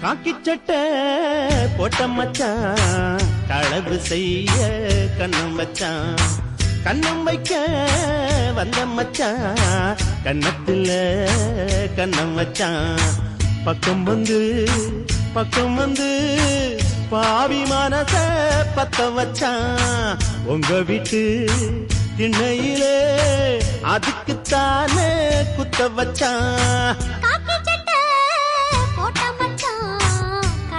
காக்கி சட்டை போட்ட மச்சான் களவு செய்ய கண்ணம் வச்சான் கண்ணம் வைக்க வந்த மச்சான் கண்ணத்துல கண்ணம் வச்சான் பக்கம் வந்து பாவி மனச பத்த வச்சான் உங்க வீட்டு திண்ணையிலே அதுக்குத்தானே குத்த வச்சான்